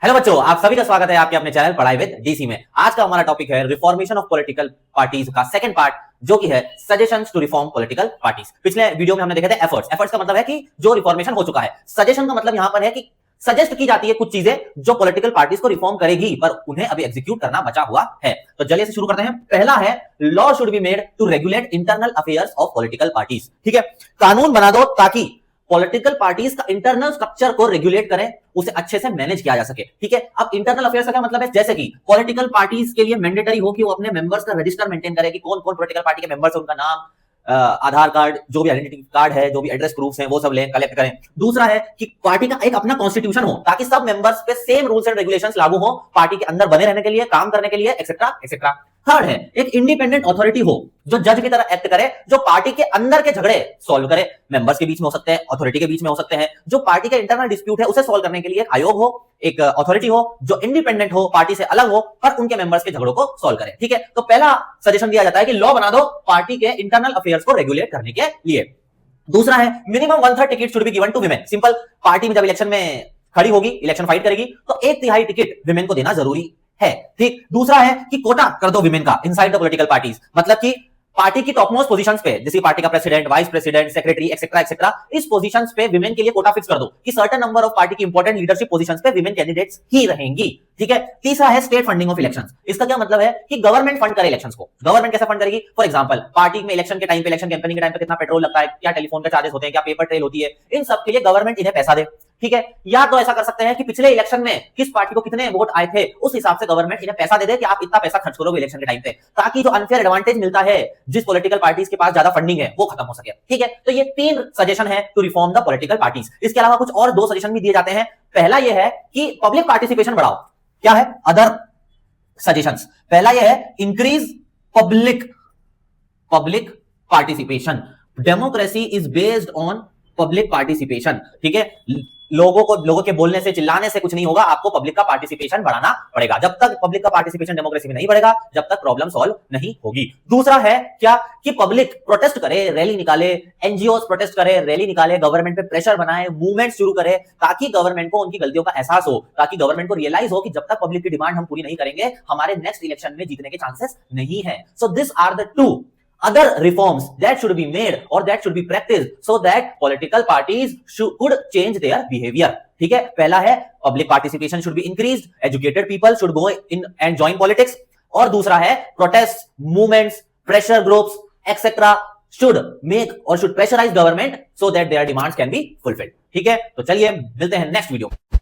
Hello बच्चों, आप सभी का स्वागत है आपके अपने चैनल पढ़ाई विद डीसी में। आज का हमारा टॉपिक है रिफॉर्मेशन ऑफ पॉलिटिकल पार्टीज का सेकंड पार्ट, जो कि है suggestions to reform political parties. पिछले वीडियो में हमने देखे थे एफर्ट्स का मतलब है कि जो रिफॉर्मेशन हो चुका है। सजेशन का मतलब यहां पर है कि सजेस्ट की जाती है कुछ चीजें जो पॉलिटिकल पार्टीज को रिफॉर्म करेगी, पर उन्हें अभी एग्जीक्यूट करना बचा हुआ है। तो चलिए से शुरू करते हैं। पहला है law should be made to regulate internal affairs of political parties. ठीक है, कानून बना दो ताकि पॉलिटिकल पार्टीज का इंटरनल स्ट्रक्चर को रेगुलेट करें, उसे अच्छे से मैनेज किया जा सके। ठीक है, अब इंटरनल अफेयर्स का क्या मतलब है, जैसे कि पॉलिटिकल पार्टीज के लिए मैंडेटरी हो कि वो अपने मेंबर्स का रजिस्टर मेंटेन करे कि कौन कौन पॉलिटिकल पार्टी के मेंबर्स है, उनका नाम, आधार कार्ड, जो भी आइडेंटिटी कार्ड है, जो भी एड्रेस प्रूफ्स हैं, वो सब ले कलेक्ट करें। दूसरा है कि पार्टी का एक अपना कॉन्स्टिट्यूशन हो ताकि सब मेंबर्स पे सेम रूल्स एंड रेगुलेशंस लागू हो, पार्टी के अंदर बने रहने के लिए, काम करने के लिए, एक्सेट्रा एक्सेट्रा। थर्ड है एक इंडिपेंडेंट अथॉरिटी हो जो जज की तरह एक्ट करे, जो पार्टी के अंदर के झगड़े सॉल्व करे। मेंबर्स के बीच में हो सकते हैं, अथॉरिटी के बीच में हो सकते हैं। जो पार्टी के इंटरनल डिस्प्यूट है उसे सॉल्व करने के लिए एक आयोग हो, एक अथॉरिटी हो जो इंडिपेंडेंट हो, पार्टी से अलग हो, पर उनके मेंबर्स के झगड़ों को सॉल्व करे। ठीक है, तो पहला सजेशन दिया जाता है कि लॉ बना दो पार्टी के इंटरनल अफेयर्स को रेगुलेट करने के लिए। दूसरा है minimum 1/3 ticket should be given to women. Simple, party में जब इलेक्शन में खड़ी होगी, इलेक्शन फाइट करेगी, तो 1/3 टिकट विमेन को देना जरूरी है। ठीक, दूसरा है कि कोटा कर दो विमेन का इनसाइड द पॉलिटिकल पार्टीज। मतलब कि पार्टी की टॉप मोस्ट पोजीशंस पे, जैसे पार्टी का president, vice president, secretary etcetera etcetera, इस पोजीशंस पे विमेन के लिए कोटा फिक्स कर दो कि सर्टेन नंबर ऑफ पार्टी की इंपॉर्टेंट लीडरशिप पोजीशंस पे विमेन कैंडिडेट्स ही रहेंगी। ठीक है, तीसरा है स्टेट फंडिंग ऑफ इलेक्शंस। इसका क्या मतलब है कि गवर्नमेंट फंड करे इलेक्शंस को। गवर्नमेंट कैसे फंड करेगी? फॉर एग्जांपल, पार्टी में इलेक्शन के टाइम पे, इलेक्शन कैंपेनिंग के टाइम पे कितना पेट्रोल लगता है, क्या टेलीफोन के चार्जेस होते हैं, क्या पेपर ट्रेल होती है, इन सब के लिए गवर्नमेंट इन्हें पैसा दे। ठीक है, या तो ऐसा कर सकते हैं कि पिछले इलेक्शन में किस पार्टी को कितने वोट आए थे, उस हिसाब से गवर्नमेंट इन्हें पैसा दे दे कि आप इतना पैसा खर्च करोगे इलेक्शन के टाइम पे, ताकि जो अनफेयर एडवांटेज मिलता है जिस पॉलिटिकल पार्टीज के पास ज्यादा फंडिंग है वो खत्म हो सके। ठीक है, तो ये 3 सजेशन है to reform the political parties. इसके अलावा कुछ और 2 सजेशन भी दिए जाते हैं। पहला ये है कि पब्लिक पार्टिसिपेशन बढ़ाओ। क्या है अदर सजेशंस? पहला ये है increase public participation. Democracy is based on public participation. ठीक है, लोगों के बोलने से, चिल्लाने से कुछ नहीं होगा, आपको पब्लिक का पार्टिसिपेशन बढ़ाना पड़ेगा। जब तक पब्लिक का पार्टिसिपेशन डेमोक्रेसी में नहीं बढ़ेगा, जब तक प्रॉब्लम सॉल्व नहीं होगी। दूसरा है क्या कि पब्लिक प्रोटेस्ट करे, रैली निकाले, एनजीओस प्रोटेस्ट करे, रैली निकाले, गवर्नमेंट पे प्रेशर बनाए, मूवमेंट शुरू करे, ताकि गवर्नमेंट को उनकी गलतियों का एहसास हो, ताकि गवर्नमेंट को रियलाइज हो कि जब तक पब्लिक की डिमांड हम पूरी नहीं करेंगे, हमारे नेक्स्ट इलेक्शन में जीतने के चांसेस नहीं है। So this are the 2 other reforms that should be made or that should be practiced so that political parties could change their behavior. ठीक है, पहला है public participation should be increased, educated people should go in and join politics, और दूसरा है protests, movements, pressure groups etc. should make or should pressurize government so that their demands can be fulfilled. ठीक है, तो चलिए मिलते हैं next video में।